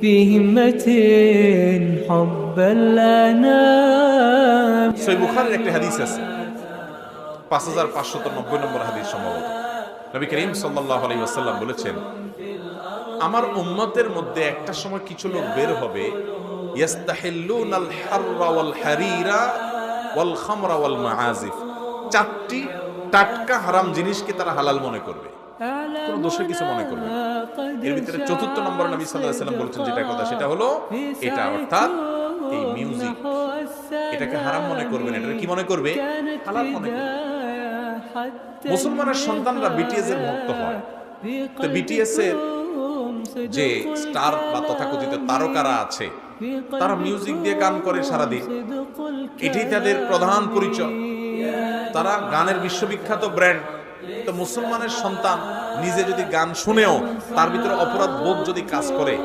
في همة حب الأنام. সহিহ বুখারীর একটা হাদিস আছে 5590 নম্বর হাদিস সম্ভবত। নবী করিম সাল্লাল্লাহু আলাইহি ওয়াসাল্লাম বলেছেন, আমার উম্মতের মধ্যে একটা সময় কিছু লোক বের হবে, ইয়াস্তাহিল্লুনাল হাররা ওয়াল হারিরা ওয়াল খামরা ওয়াল মাআজিফ, চারটি টাটকা হারাম জিনিসকে তারা হালাল মনে করবে, কোনো দোষের কিছু মনে করবে না। এর ভিতরে চতুর্থ নম্বর নবী সাল্লাল্লাহু আলাইহি ওয়াসাল্লাম বলেছেন যেটা কথা, সেটা হলো এটা, অর্থাৎ এই মিউজিক, এটাকে হারাম মনে করবে না, এটা কি মনে করবে? হালাল মনে করবে। মুসলমানের সন্তানরা বিটিএস এর ভক্ত হয়, তো বিটিএস এর যে স্টার বা তথাকথিত তারকারা আছে, তারা মিউজিক দিয়ে গান করে সারাদিন, এটাই তাদের প্রধান পরিচয়, তারা গানের বিশ্ববিখ্যাত ব্র্যান্ড। তো মুসলমানের সন্তান নিজে যদি গান শুনেও তার ভিতরে অপরাধ বোধ যদি কাজ করে,